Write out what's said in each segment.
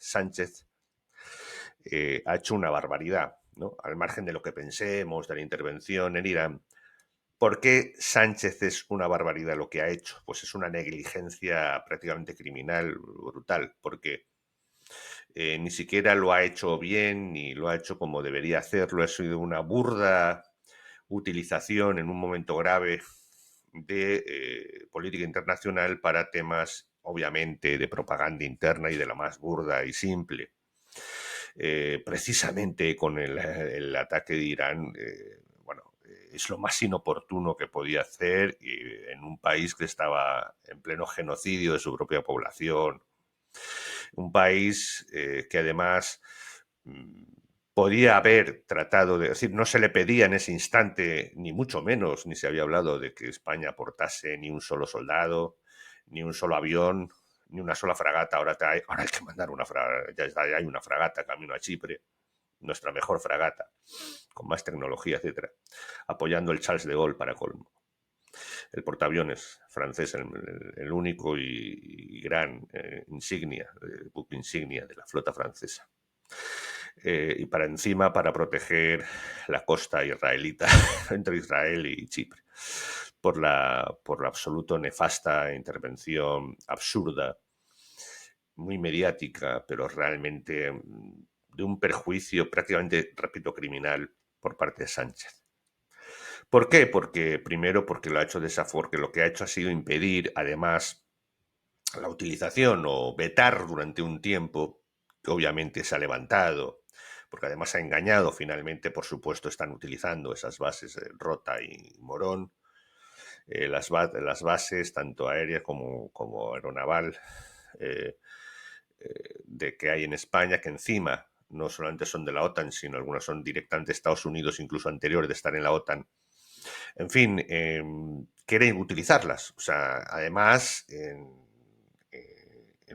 Sánchez ha hecho una barbaridad, ¿no? Al margen de lo que pensemos de la intervención en Irán. ¿Por qué Sánchez es una barbaridad lo que ha hecho? Pues es una negligencia prácticamente criminal brutal, porque ni siquiera lo ha hecho bien, ni lo ha hecho como debería hacerlo. Ha sido una burda utilización en un momento grave de política internacional para temas, obviamente, de propaganda interna y de la más burda y simple. Precisamente con el ataque de Irán, bueno, es lo más inoportuno que podía hacer en un país que estaba en pleno genocidio de su propia población, un país que además podía haber tratado de, es decir, no se le pedía en ese instante, ni mucho menos, ni se había hablado de que España aportase ni un solo soldado, ni un solo avión, ni una sola fragata. Ahora hay que mandar una fragata, ya hay una fragata camino a Chipre, nuestra mejor fragata, con más tecnología, etcétera, apoyando el Charles de Gaulle para colmo. El portaaviones francés, el único y gran buque insignia de la flota francesa. Y para encima, para proteger la costa israelita entre Israel y Chipre, por la absoluto nefasta intervención absurda, muy mediática, pero realmente de un perjuicio prácticamente, repito, criminal por parte de Sánchez. ¿Por qué? Porque primero porque lo ha hecho de esa forma, que lo que ha hecho ha sido impedir, además, la utilización o vetar durante un tiempo, que obviamente se ha levantado, porque además ha engañado finalmente, por supuesto, están utilizando esas bases Rota y Morón, las bases tanto aéreas como aeronaval de que hay en España, que encima no solamente son de la OTAN, sino algunas son directamente de Estados Unidos, incluso anteriores de estar en la OTAN. En fin, quieren utilizarlas. O sea, además, en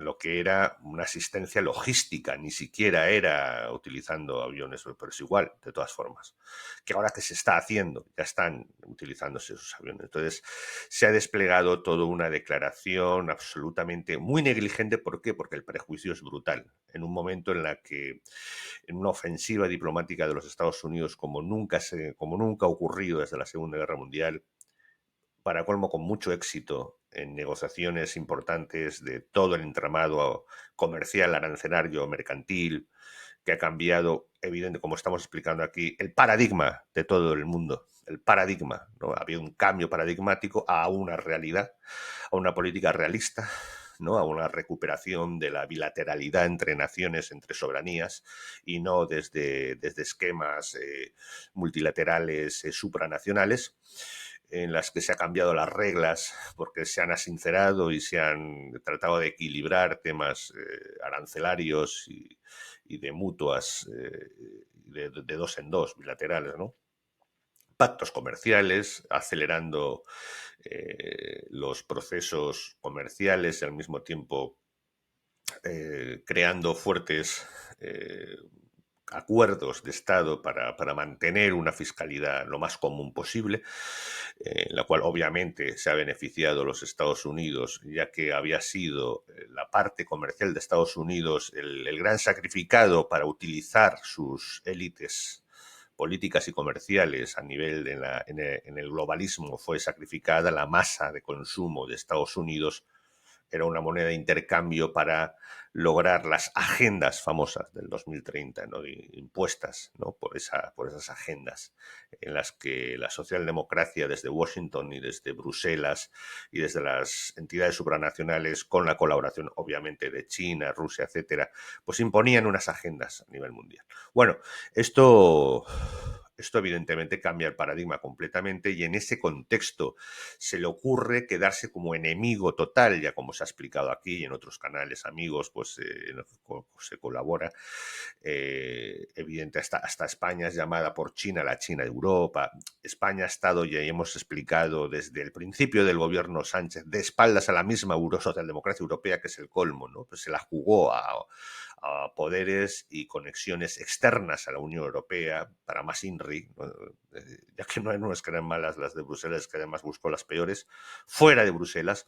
lo que era una asistencia logística, ni siquiera era utilizando aviones, pero es igual, de todas formas. Que ahora que se está haciendo, ya están utilizándose esos aviones. Entonces, se ha desplegado toda una declaración absolutamente muy negligente. ¿Por qué? Porque el prejuicio es brutal. En un momento en la que, en una ofensiva diplomática de los Estados Unidos como nunca ha ocurrido desde la Segunda Guerra Mundial, para colmo con mucho éxito en negociaciones importantes de todo el entramado comercial, arancelario, mercantil, que ha cambiado, evidente, como estamos explicando aquí, el paradigma de todo el mundo. El paradigma, ¿no? Ha habido un cambio paradigmático a una realidad, a una política realista, ¿no? A una recuperación de la bilateralidad entre naciones, entre soberanías, y no desde esquemas multilaterales supranacionales, en las que se han cambiado las reglas porque se han asincerado y se han tratado de equilibrar temas arancelarios y de mutuas, de dos en dos, bilaterales, ¿no? Pactos comerciales, acelerando los procesos comerciales y al mismo tiempo creando fuertes acuerdos de Estado para mantener una fiscalidad lo más común posible, en la cual obviamente se ha beneficiado los Estados Unidos, ya que había sido la parte comercial de Estados Unidos el gran sacrificado para utilizar sus élites políticas y comerciales a nivel en el globalismo. Fue sacrificada la masa de consumo de Estados Unidos, era una moneda de intercambio para lograr las agendas famosas del 2030, ¿no? Impuestas, ¿no? por esas agendas en las que la socialdemocracia desde Washington y desde Bruselas y desde las entidades supranacionales, con la colaboración obviamente de China, Rusia, etcétera, pues imponían unas agendas a nivel mundial. Bueno, esto evidentemente cambia el paradigma completamente, y en ese contexto se le ocurre quedarse como enemigo total, ya como se ha explicado aquí y en otros canales amigos, pues se colabora. Evidente, hasta España es llamada por China la China de Europa. España ha estado, ya hemos explicado desde el principio del gobierno Sánchez, de espaldas a la misma socialdemocracia europea, que es el colmo, ¿no? Pues se la jugó a poderes y conexiones externas a la Unión Europea para más INRI, ¿no? Ya que no es que eran malas las de Bruselas, que además buscó las peores, fuera de Bruselas.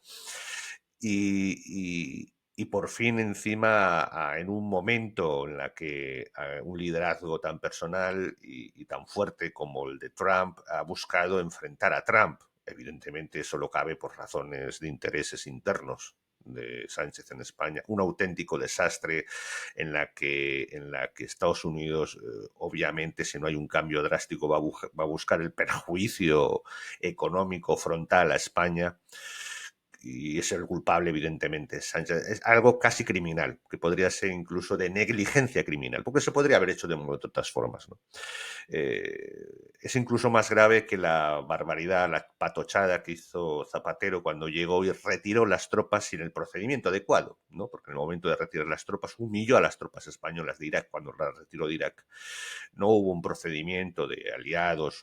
Y y por fin encima en un momento en la que un liderazgo tan personal y tan fuerte como el de Trump ha buscado enfrentar a Trump. Evidentemente solo cabe por razones de intereses internos de Sánchez en España, un auténtico desastre en la que Estados Unidos, obviamente, si no hay un cambio drástico, va a buscar el perjuicio económico frontal a España, y es el culpable, evidentemente, Sánchez. Es algo casi criminal, que podría ser incluso de negligencia criminal, porque se podría haber hecho de otras formas, ¿no? Es incluso más grave que la barbaridad, la patochada que hizo Zapatero cuando llegó y retiró las tropas sin el procedimiento adecuado, ¿no? Porque en el momento de retirar las tropas humilló a las tropas españolas de Irak cuando las retiró de Irak. No hubo un procedimiento de aliados.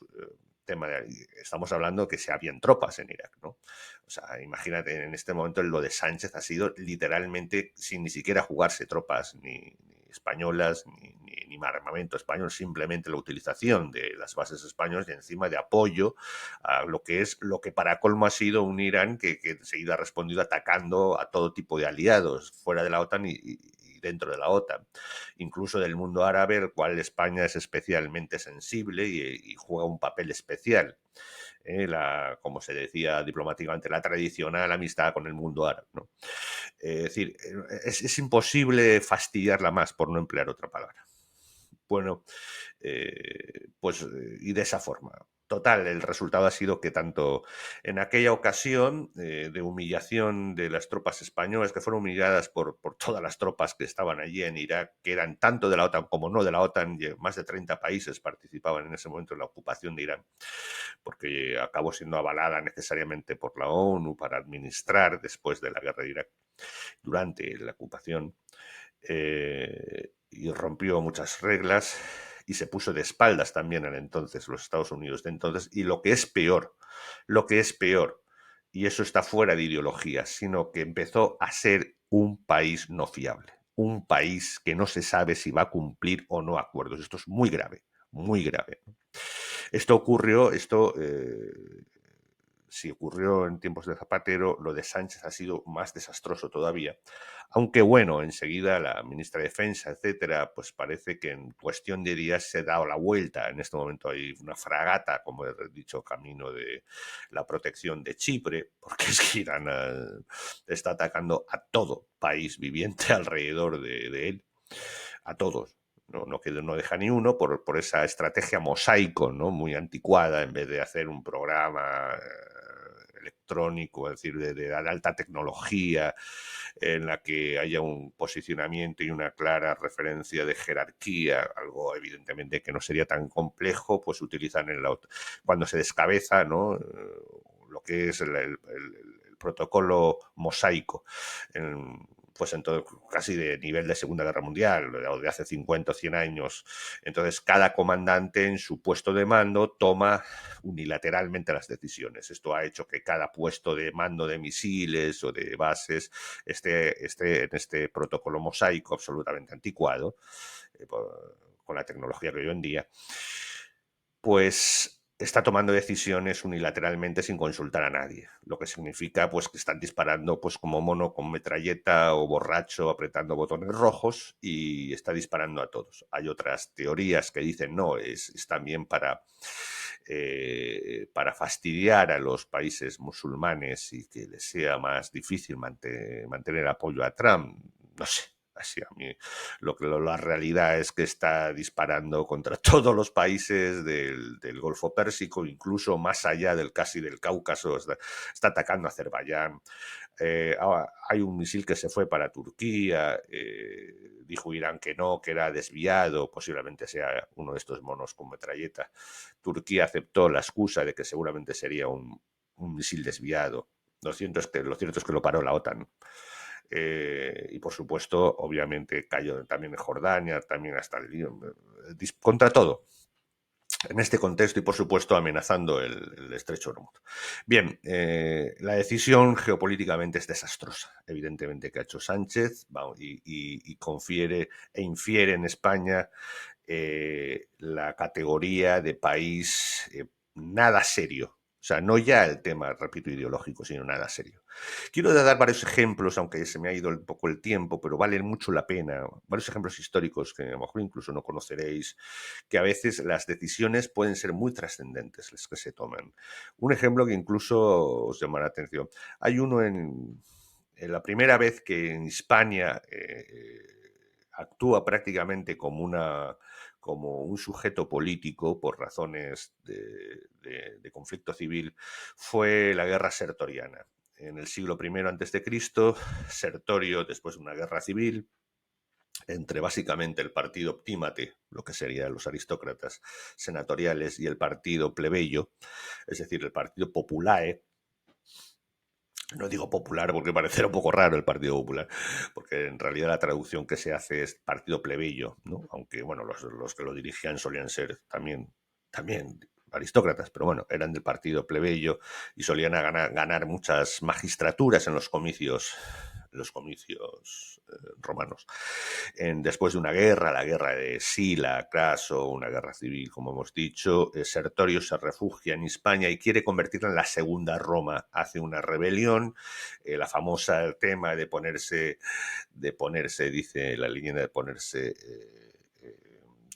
Estamos hablando que se habían tropas en Irak, ¿no? O sea, imagínate, en este momento lo de Sánchez ha sido literalmente sin ni siquiera jugarse tropas ni españolas ni armamento español, simplemente la utilización de las bases españolas y encima de apoyo a lo que para colmo ha sido un Irán que enseguida ha respondido atacando a todo tipo de aliados fuera de la OTAN y dentro de la OTAN, incluso del mundo árabe, el cual España es especialmente sensible y juega un papel especial. Como se decía diplomáticamente, la tradicional amistad con el mundo árabe, ¿no? Es decir, es imposible fastidiarla más, por no emplear otra palabra. Bueno, y de esa forma. Total, el resultado ha sido que tanto en aquella ocasión de humillación de las tropas españolas, que fueron humilladas por todas las tropas que estaban allí en Irak, que eran tanto de la OTAN como no de la OTAN, más de 30 países participaban en ese momento en la ocupación de Irán, porque acabó siendo avalada necesariamente por la ONU para administrar después de la guerra de Irak, durante la ocupación, y rompió muchas reglas y se puso de espaldas también al entonces, los Estados Unidos de entonces, y lo que es peor, y eso está fuera de ideología, sino que empezó a ser un país no fiable, un país que no se sabe si va a cumplir o no acuerdos. Esto es muy grave, muy grave. Si ocurrió en tiempos de Zapatero, lo de Sánchez ha sido más desastroso todavía. Aunque bueno, enseguida la ministra de Defensa, etcétera, pues parece que en cuestión de días se ha dado la vuelta. En este momento hay una fragata, como he dicho, camino de la protección de Chipre, porque es que Irán está atacando a todo país viviente alrededor de él, a todos. No deja ni uno por esa estrategia mosaico, ¿no? Muy anticuada, en vez de hacer un programa electrónico, es decir, de alta tecnología, en la que haya un posicionamiento y una clara referencia de jerarquía, algo evidentemente que no sería tan complejo, pues utilizan cuando se descabeza, ¿no? Lo que es el protocolo mosaico. Pues entonces casi de nivel de Segunda Guerra Mundial, o de hace 50 o 100 años. Entonces cada comandante en su puesto de mando toma unilateralmente las decisiones. Esto ha hecho que cada puesto de mando de misiles o de bases esté en este protocolo mosaico absolutamente anticuado, con la tecnología que hoy en día, pues está tomando decisiones unilateralmente sin consultar a nadie, lo que significa pues que están disparando pues como mono con metralleta o borracho apretando botones rojos y está disparando a todos. Hay otras teorías que dicen no, es también para fastidiar a los países musulmanes y que les sea más difícil mantener apoyo a Trump, no sé. Así a mí la realidad es que está disparando contra todos los países del Golfo Pérsico, incluso más allá casi del Cáucaso, está atacando a Azerbaiyán. Hay un misil que se fue para Turquía, dijo Irán que no, que era desviado, posiblemente sea uno de estos monos con metralleta. Turquía aceptó la excusa de que seguramente sería un misil desviado. Lo cierto es que lo paró la OTAN. Y por supuesto, obviamente cayó también en Jordania, también hasta el lío, contra todo. En este contexto y, por supuesto, amenazando el estrecho de Hormuz. Bien, la decisión geopolíticamente es desastrosa, evidentemente, que ha hecho Sánchez y confiere e infiere en España la categoría de país nada serio, O sea, no ya el tema, repito, ideológico, sino nada serio. Quiero dar varios ejemplos, aunque se me ha ido un poco el tiempo, pero valen mucho la pena. Varios ejemplos históricos que a lo mejor incluso no conoceréis, que a veces las decisiones pueden ser muy trascendentes las que se toman. Un ejemplo que incluso os llamará la atención. Hay uno en la primera vez que en Hispania actúa prácticamente como un sujeto político por razones de conflicto civil, fue la guerra sertoriana. En el siglo I a.C., Sertorio, después de una guerra civil, entre básicamente el partido optímate, lo que serían los aristócratas senatoriales, y el partido plebeyo, es decir, el partido populae. No digo popular porque parecerá un poco raro el Partido Popular, porque en realidad la traducción que se hace es partido plebeyo, ¿no? Aunque bueno, los que lo dirigían solían ser también aristócratas, pero bueno, eran del partido plebeyo y solían ganar muchas magistraturas en los comicios romanos. Después de una guerra, la guerra de Sila, Craso, una guerra civil, como hemos dicho, Sertorio se refugia en Hispania y quiere convertirla en la segunda Roma. Hace una rebelión, la famosa tema de ponerse, dice la leyenda, de ponerse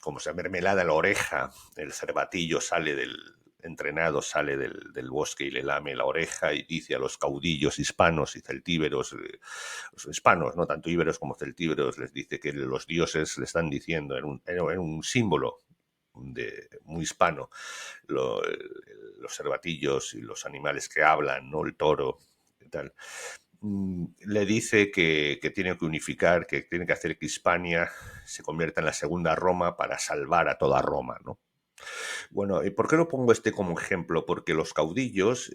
como se mermelada en la oreja. El cervatillo entrenado sale del bosque y le lame la oreja y dice a los caudillos hispanos y celtíberos, los hispanos, no tanto íberos como celtíberos, les dice que los dioses le están diciendo en un símbolo muy hispano, los cervatillos y los animales que hablan, ¿no? El toro y tal. Le dice que tiene que unificar, que tiene que hacer que Hispania se convierta en la segunda Roma para salvar a toda Roma, ¿no? Bueno, ¿y por qué lo pongo como ejemplo? Porque los caudillos,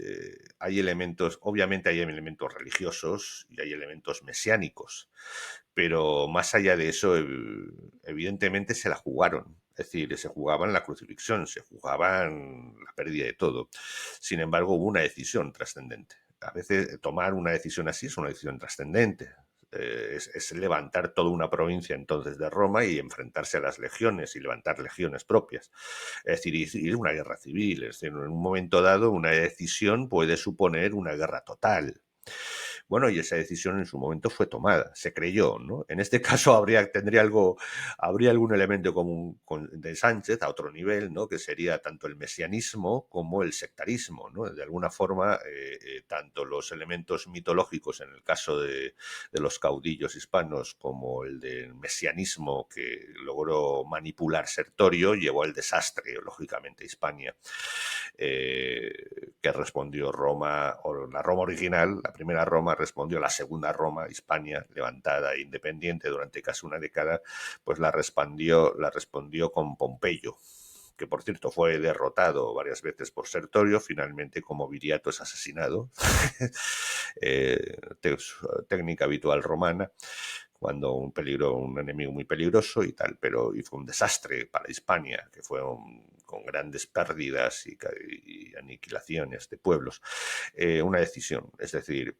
hay elementos, obviamente hay elementos religiosos y hay elementos mesiánicos, pero más allá de eso, evidentemente se la jugaron. Es decir, se jugaban la crucifixión, se jugaban la pérdida de todo. Sin embargo, hubo una decisión trascendente. A veces tomar una decisión así es una decisión trascendente. Es levantar toda una provincia entonces de Roma y enfrentarse a las legiones y levantar legiones propias. Es decir, ir a una guerra civil. Es decir, en un momento dado una decisión puede suponer una guerra total. Bueno, y esa decisión en su momento fue tomada, se creyó, ¿no? En este caso habría algún elemento común de Sánchez a otro nivel, ¿no? Que sería tanto el mesianismo como el sectarismo, ¿no? De alguna forma, tanto los elementos mitológicos en el caso de los caudillos hispanos como el del mesianismo que logró manipular Sertorio llevó al desastre, lógicamente, Hispania. Que respondió Roma, o la Roma original, la primera Roma respondió a la segunda Roma, Hispania, levantada e independiente durante casi una década, pues la respondió con Pompeyo, que por cierto fue derrotado varias veces por Sertorio. Finalmente, como Viriato es asesinado, técnica habitual romana, cuando un enemigo muy peligroso y tal, y fue un desastre para Hispania, que fue con grandes pérdidas y aniquilaciones de pueblos. Una decisión, es decir,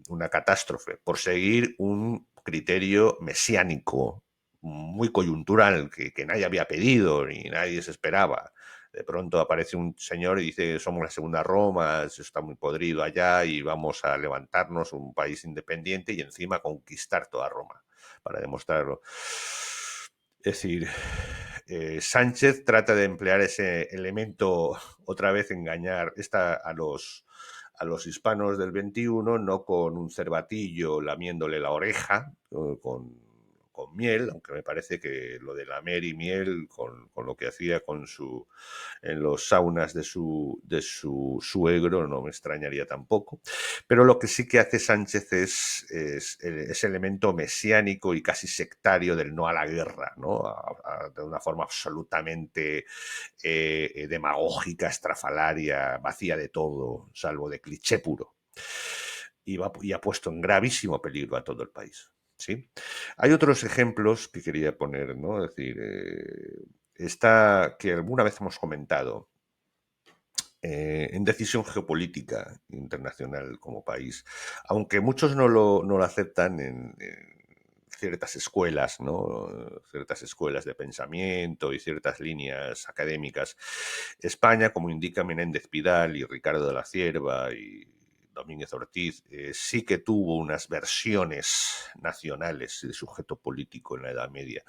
una catástrofe, por seguir un criterio mesiánico muy coyuntural que nadie había pedido ni nadie se esperaba. De pronto aparece un señor y dice, somos la segunda Roma, eso está muy podrido allá y vamos a levantarnos un país independiente y encima conquistar toda Roma para demostrarlo. Es decir, Sánchez trata de emplear ese elemento, otra vez engañar a los hispanos del 21, no con un cervatillo lamiéndole la oreja, con miel, aunque me parece que lo de lamer y miel, con lo que hacía en los saunas de su suegro, no me extrañaría tampoco. Pero lo que sí que hace Sánchez es ese elemento mesiánico y casi sectario del no a la guerra, ¿no? De una forma absolutamente demagógica, estrafalaria, vacía de todo, salvo de cliché puro. Y ha puesto en gravísimo peligro a todo el país. ¿Sí? Hay otros ejemplos que quería poner, ¿no? Es decir, que alguna vez hemos comentado, en decisión geopolítica internacional como país, aunque muchos no lo aceptan, en ciertas escuelas, ¿no? Ciertas escuelas de pensamiento y ciertas líneas académicas. España, como indica Menéndez Pidal y Ricardo de la Cierva y Domínguez Ortiz, sí que tuvo unas versiones nacionales de sujeto político en la Edad Media.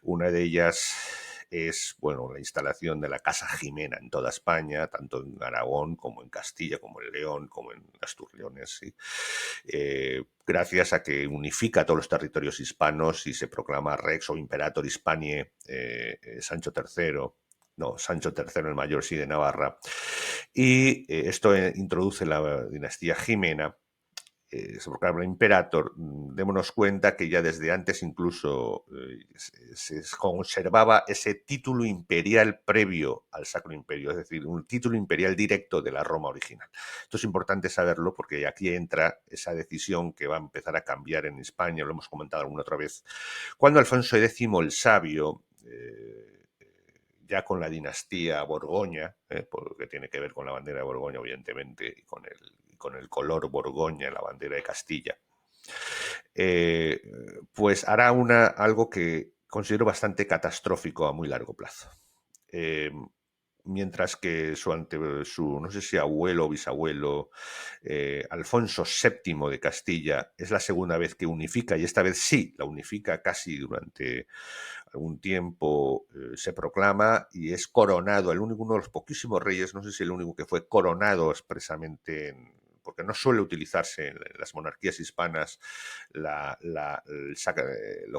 Una de ellas es, bueno, la instalación de la Casa Jimena en toda España, tanto en Aragón como en Castilla, como en León, como en Asturleones, ¿sí? Gracias a que unifica todos los territorios hispanos y se proclama Rex o Imperator Hispaniae Sancho III. No, Sancho III el Mayor, sí, de Navarra. Y esto introduce la dinastía Jimena, se proclama Imperator. Démonos cuenta que ya desde antes incluso se conservaba ese título imperial previo al Sacro Imperio, es decir, un título imperial directo de la Roma original. Esto es importante saberlo porque aquí entra esa decisión que va a empezar a cambiar en España, lo hemos comentado alguna otra vez, cuando Alfonso X el Sabio, ya con la dinastía Borgoña, porque tiene que ver con la bandera de Borgoña, evidentemente, y con el color Borgoña en la bandera de Castilla, pues hará algo que considero bastante catastrófico a muy largo plazo. Mientras que su no sé si abuelo o bisabuelo, Alfonso VII de Castilla, es la segunda vez que unifica, y esta vez sí, la unifica casi durante algún tiempo, se proclama y es coronado, uno de los poquísimos reyes, no sé si el único que fue coronado expresamente porque no suele utilizarse en las monarquías hispanas lo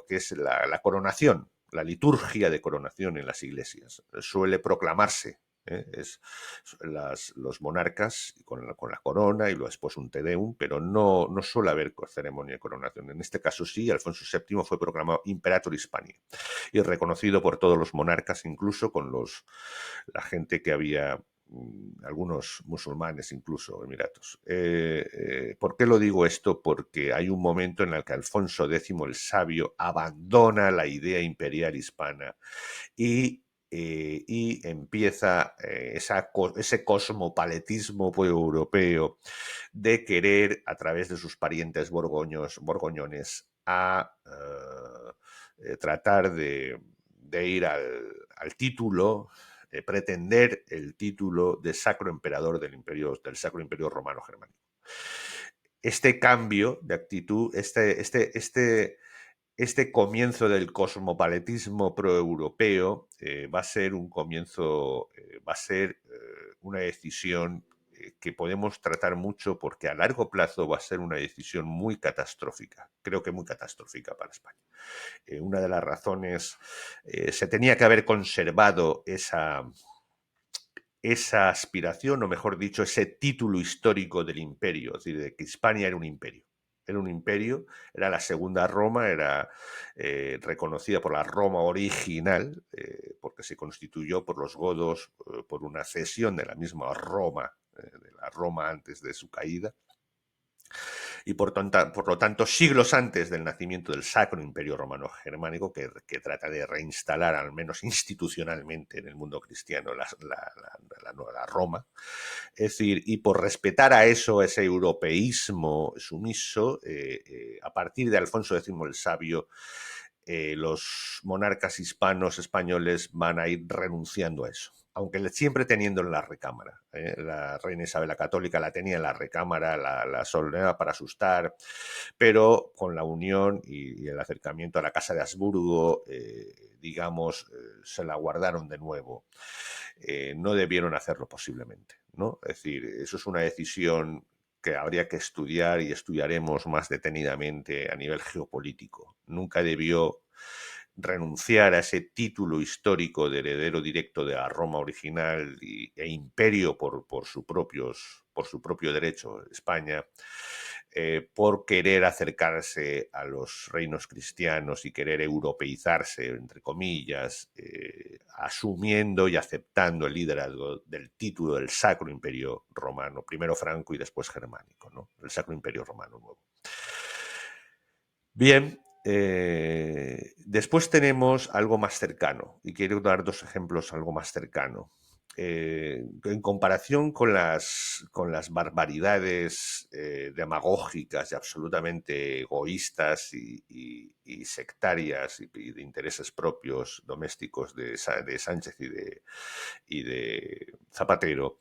que es la coronación, la liturgia de coronación en las iglesias. Suele proclamarse los monarcas con la corona y después un Te Deum, pero no suele haber ceremonia de coronación. En este caso sí, Alfonso VII fue proclamado Imperator Hispaniae y reconocido por todos los monarcas, incluso con la gente que había, algunos musulmanes incluso, Emiratos. ¿Por qué lo digo esto? Porque hay un momento en el que Alfonso X el Sabio abandona la idea imperial hispana y empieza ese cosmopaletismo europeo de querer, a través de sus parientes borgoñones, tratar de ir al título, pretender el título de Sacro Emperador del Sacro Imperio Romano Germánico. Este cambio de actitud, este comienzo del cosmopaletismo proeuropeo va a ser un comienzo, va a ser una decisión que podemos tratar mucho porque a largo plazo va a ser una decisión muy catastrófica, creo que muy catastrófica para España. Una de las razones, se tenía que haber conservado esa aspiración, o mejor dicho, ese título histórico del imperio, es decir, de que Hispania era un imperio. Era un imperio, era la segunda Roma, era reconocida por la Roma original, porque se constituyó por los godos, por una cesión de la misma Roma, de la Roma antes de su caída. Y por lo tanto, siglos antes del nacimiento del Sacro Imperio Romano Germánico, que trata de reinstalar, al menos institucionalmente, en el mundo cristiano la Roma. Es decir, y por respetar a eso, ese europeísmo sumiso, a partir de Alfonso X el Sabio, los monarcas hispanos españoles van a ir renunciando a eso, aunque siempre teniendo en la recámara. La reina Isabel la Católica la tenía en la recámara, la solemnidad para asustar, pero con la unión y el acercamiento a la Casa de Habsburgo, digamos, se la guardaron de nuevo. No debieron hacerlo posiblemente, ¿no? Es decir, eso es una decisión que habría que estudiar y estudiaremos más detenidamente a nivel geopolítico. Nunca debió renunciar a ese título histórico de heredero directo de la Roma original e imperio por su propio derecho, España, por querer acercarse a los reinos cristianos y querer europeizarse, entre comillas, asumiendo y aceptando el liderazgo del título del Sacro Imperio Romano, primero franco y después germánico, ¿no? El Sacro Imperio Romano nuevo. Bien, después tenemos algo más cercano, y quiero dar dos ejemplos algo más cercano. en comparación con las barbaridades demagógicas y absolutamente egoístas y sectarias y de intereses propios domésticos de Sánchez y de Zapatero,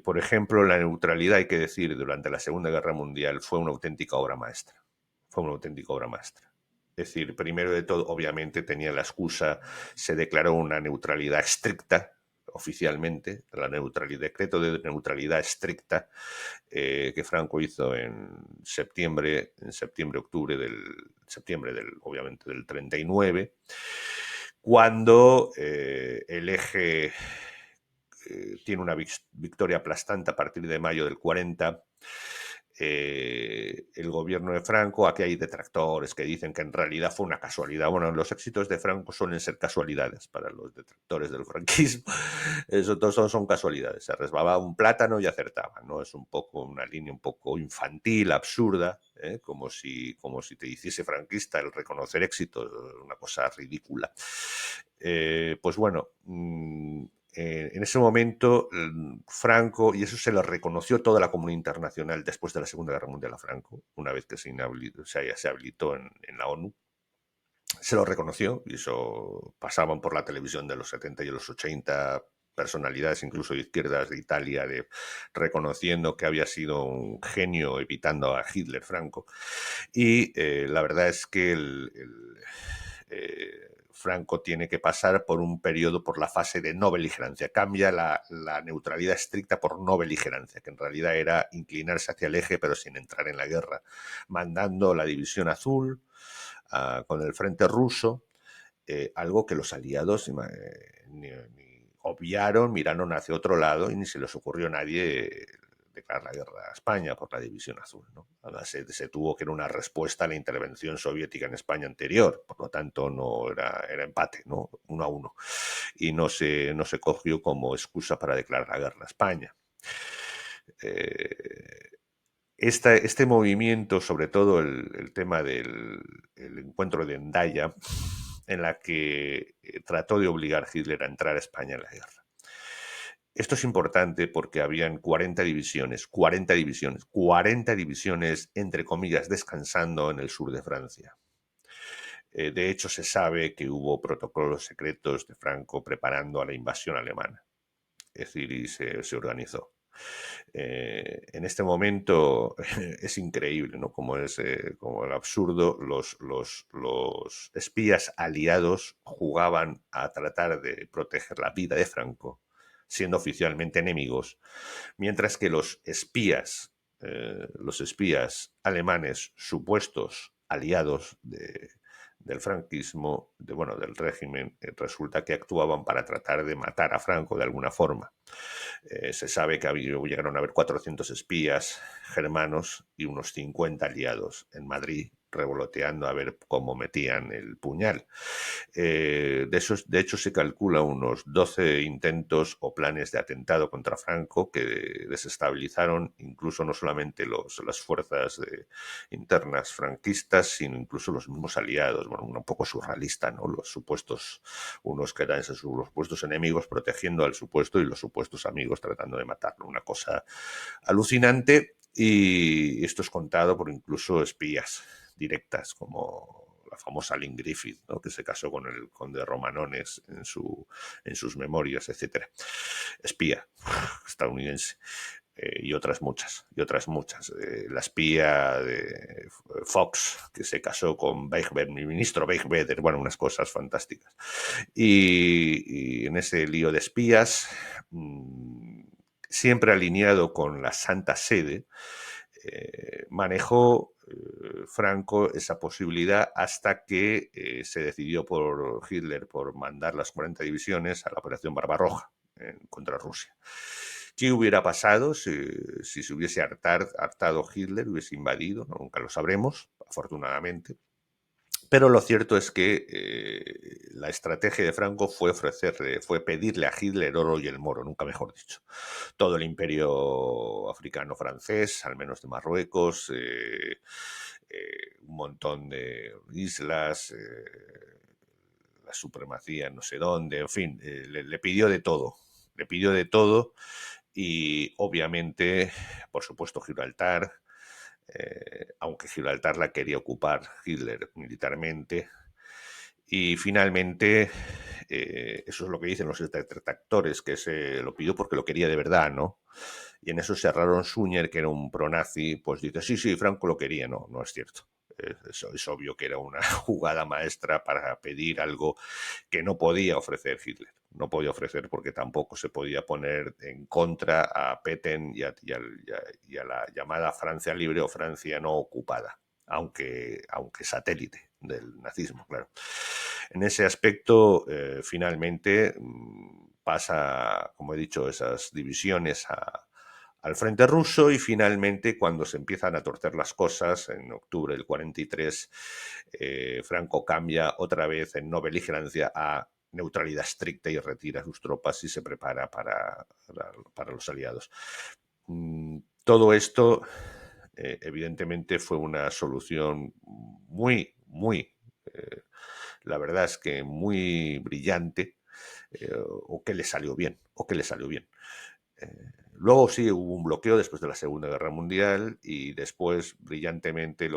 por ejemplo, la neutralidad, hay que decir, durante la Segunda Guerra Mundial fue una auténtica obra maestra. Fue una auténtica obra maestra. Es decir, primero de todo, obviamente tenía la excusa, se declaró una neutralidad estricta, oficialmente, decreto de neutralidad estricta que Franco hizo octubre obviamente, del 39, cuando el eje tiene una victoria aplastante a partir de mayo del 40. El gobierno de Franco, aquí hay detractores que dicen que en realidad fue una casualidad. Bueno, los éxitos de Franco suelen ser casualidades para los detractores del franquismo. Eso todos son casualidades. Se resbalaba un plátano y acertaba, ¿no? Es un poco una línea un poco infantil, absurda, como si te hiciese franquista el reconocer éxitos, una cosa ridícula. Pues bueno, en ese momento Franco, y eso se lo reconoció toda la comunidad internacional después de la Segunda Guerra Mundial a Franco, una vez que se habilitó en la ONU, se lo reconoció, y eso pasaban por la televisión de los 70 y los 80 personalidades, incluso de izquierdas de Italia, reconociendo que había sido un genio evitando a Hitler, Franco. Y la verdad es que Franco tiene que pasar por un periodo, por la fase de no beligerancia. Cambia la neutralidad estricta por no beligerancia, que en realidad era inclinarse hacia el eje, pero sin entrar en la guerra, mandando la División Azul con el frente ruso, algo que los aliados ni obviaron, miraron hacia otro lado y ni se les ocurrió a nadie declarar la guerra a España por la División Azul, ¿no? Además, se tuvo que era una respuesta a la intervención soviética en España anterior, por lo tanto no era empate, ¿no? 1-1, y no se cogió como excusa para declarar la guerra a España. Este movimiento, sobre todo el tema del encuentro de Hendaya, en la que trató de obligar a Hitler a entrar a España en la guerra. Esto es importante porque habían 40 divisiones, entre comillas, descansando en el sur de Francia. De hecho, se sabe que hubo protocolos secretos de Franco preparando a la invasión alemana. Es decir, y se organizó. En este momento es increíble, ¿no? Como el absurdo, los espías aliados jugaban a tratar de proteger la vida de Franco, siendo oficialmente enemigos, mientras que los espías alemanes, supuestos aliados del franquismo, del régimen, resulta que actuaban para tratar de matar a Franco de alguna forma. Se sabe que llegaron a haber 400 espías germanos y unos 50 aliados en Madrid, revoloteando a ver cómo metían el puñal. De hecho, se calcula unos 12 intentos o planes de atentado contra Franco que desestabilizaron incluso no solamente las fuerzas internas franquistas, sino incluso los mismos aliados. Bueno, un poco surrealista, ¿no? Unos que eran los supuestos enemigos protegiendo al supuesto y los supuestos amigos tratando de matarlo. Una cosa alucinante, y esto es contado por incluso espías directas como la famosa Lynn Griffith, ¿no? Que se casó con el conde Romanones en sus memorias, etcétera. Espía estadounidense. Y otras muchas. La espía de Fox, que se casó con mi ministro Beigbeder, bueno, unas cosas fantásticas. Y en ese lío de espías, siempre alineado con la Santa Sede, manejó Franco esa posibilidad hasta que se decidió por Hitler por mandar las 40 divisiones a la Operación Barbarroja contra Rusia. ¿Qué hubiera pasado si se hubiese hartado Hitler, hubiese invadido? ¿No? Nunca lo sabremos, afortunadamente. Pero lo cierto es que la estrategia de Franco fue pedirle a Hitler oro y el moro, nunca mejor dicho. Todo el imperio africano francés, al menos de Marruecos, un montón de islas, la supremacía no sé dónde, en fin, le pidió de todo. le pidió de todo y obviamente, por supuesto, Gibraltar, aunque Gibraltar la quería ocupar Hitler militarmente. Y finalmente, eso es lo que dicen los detractores, que se lo pidió porque lo quería de verdad, ¿no? Y en eso Serraron Suñer, que era un pronazi, pues dice, sí, sí, Franco lo quería. No, no es cierto. Es obvio que era una jugada maestra para pedir algo que no podía ofrecer Hitler. No podía ofrecer porque tampoco se podía poner en contra a Petain y a la llamada Francia libre o Francia no ocupada, aunque satélite del nazismo, claro. En ese aspecto, finalmente pasa, como he dicho, esas divisiones al frente ruso y finalmente cuando se empiezan a torcer las cosas, en octubre del 43, Franco cambia otra vez en no beligerancia a neutralidad estricta y retira sus tropas y se prepara para los aliados. Todo esto, evidentemente, fue una solución muy, muy, la verdad es que muy brillante, o que le salió bien, o que le salió bien. Luego sí hubo un bloqueo después de la Segunda Guerra Mundial y después brillantemente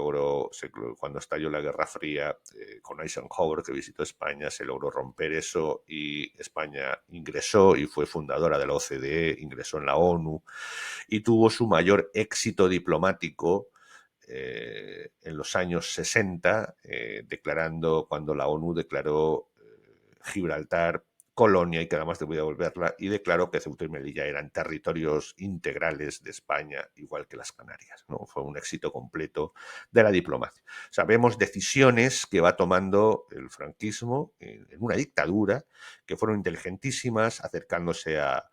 cuando estalló la Guerra Fría, con Eisenhower, que visitó España, se logró romper eso y España ingresó y fue fundadora de la OCDE, ingresó en la ONU y tuvo su mayor éxito diplomático en los años 60, cuando la ONU declaró Gibraltar colonia y que además debía devolverla, y declaró que Ceuta y Melilla eran territorios integrales de España, igual que las Canarias, ¿no? Fue un éxito completo de la diplomacia. O sea, vemos decisiones que va tomando el franquismo en una dictadura que fueron inteligentísimas, acercándose a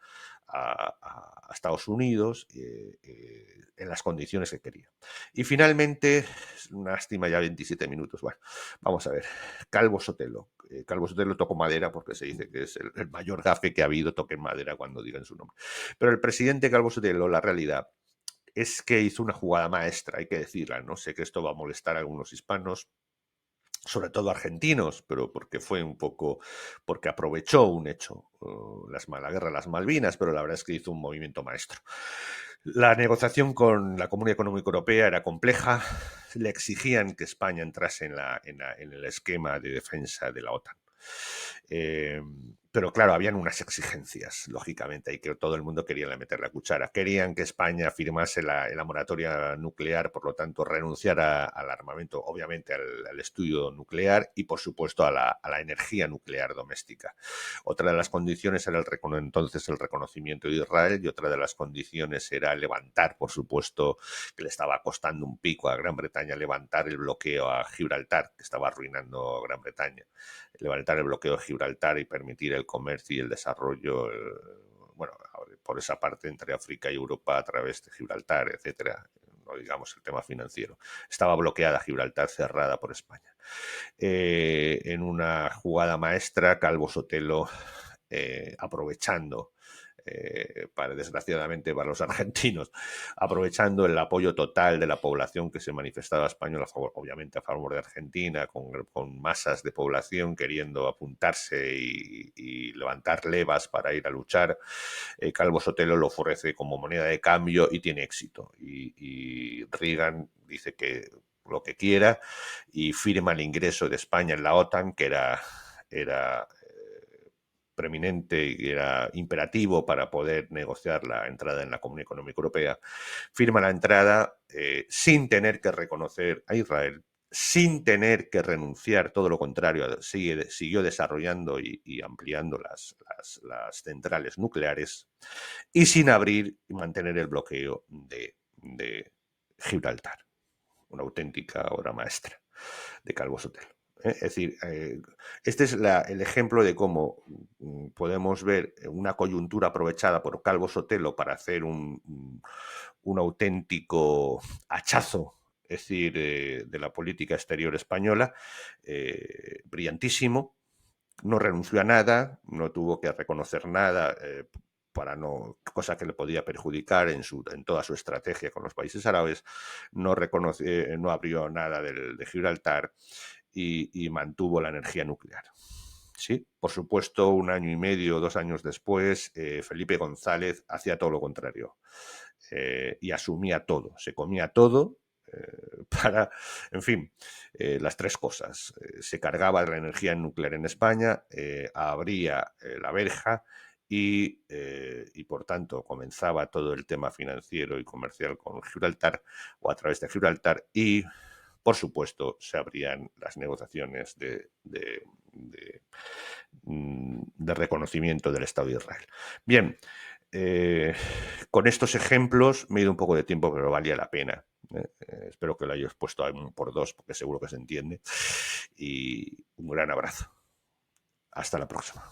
Estados Unidos en las condiciones que quería. Y finalmente, una lástima, ya 27 minutos, bueno, vamos a ver, Calvo Sotelo. Calvo Sotelo tocó madera porque se dice que es el mayor gafe que ha habido, toquen madera cuando digan su nombre. Pero el presidente Calvo Sotelo, la realidad es que hizo una jugada maestra, hay que decirla, no sé que esto va a molestar a algunos hispanos, sobre todo argentinos, pero porque fue un poco, porque aprovechó un hecho, la guerra de las Malvinas, pero la verdad es que hizo un movimiento maestro. La negociación con la Comunidad Económica Europea era compleja, le exigían que España entrase en el esquema de defensa de la OTAN. Pero claro, habían unas exigencias, lógicamente, y que todo el mundo quería meter la cuchara. Querían que España firmase la moratoria nuclear, por lo tanto, renunciara al armamento, obviamente al estudio nuclear y, por supuesto, a la energía nuclear doméstica. Otra de las condiciones era entonces el reconocimiento de Israel y otra de las condiciones era levantar, por supuesto, que le estaba costando un pico a Gran Bretaña levantar el bloqueo a Gibraltar, que estaba arruinando a Gran Bretaña. Levantar el bloqueo de Gibraltar y permitir el comercio y el desarrollo, bueno, por esa parte entre África y Europa a través de Gibraltar, etcétera. No digamos el tema financiero. Estaba bloqueada Gibraltar, cerrada por España. En una jugada maestra, Calvo Sotelo, aprovechando, desgraciadamente para los argentinos, aprovechando el apoyo total de la población que se manifestaba española, obviamente a favor de Argentina, con masas de población queriendo apuntarse y levantar levas para ir a luchar. Calvo Sotelo lo ofrece como moneda de cambio y tiene éxito. Y Reagan dice que lo que quiera y firma el ingreso de España en la OTAN, que era preeminente y era imperativo para poder negociar la entrada en la Comunidad Económica Europea, firma la entrada sin tener que reconocer a Israel, sin tener que renunciar, todo lo contrario, siguió desarrollando y ampliando las centrales nucleares y sin abrir y mantener el bloqueo de Gibraltar. Una auténtica obra maestra de Calvo Sotelo. Es decir, este es el ejemplo de cómo podemos ver una coyuntura aprovechada por Calvo Sotelo para hacer un auténtico hachazo, es decir, de la política exterior española, brillantísimo. No renunció a nada, no tuvo que reconocer nada, cosa que le podía perjudicar en toda su estrategia con los países árabes, no abrió nada de Gibraltar y mantuvo la energía nuclear. Sí, por supuesto, 1 año y medio, 2 años después, Felipe González hacía todo lo contrario, y asumía todo, se comía todo, para, en fin, las 3 cosas. Se cargaba la energía nuclear en España, abría la verja y, por tanto, comenzaba todo el tema financiero y comercial con Gibraltar o a través de Gibraltar y, por supuesto, se abrían las negociaciones de reconocimiento del Estado de Israel. Bien, con estos ejemplos me he ido un poco de tiempo, pero valía la pena. Espero que lo hayas puesto a 1 por 2, porque seguro que se entiende. Y un gran abrazo. Hasta la próxima.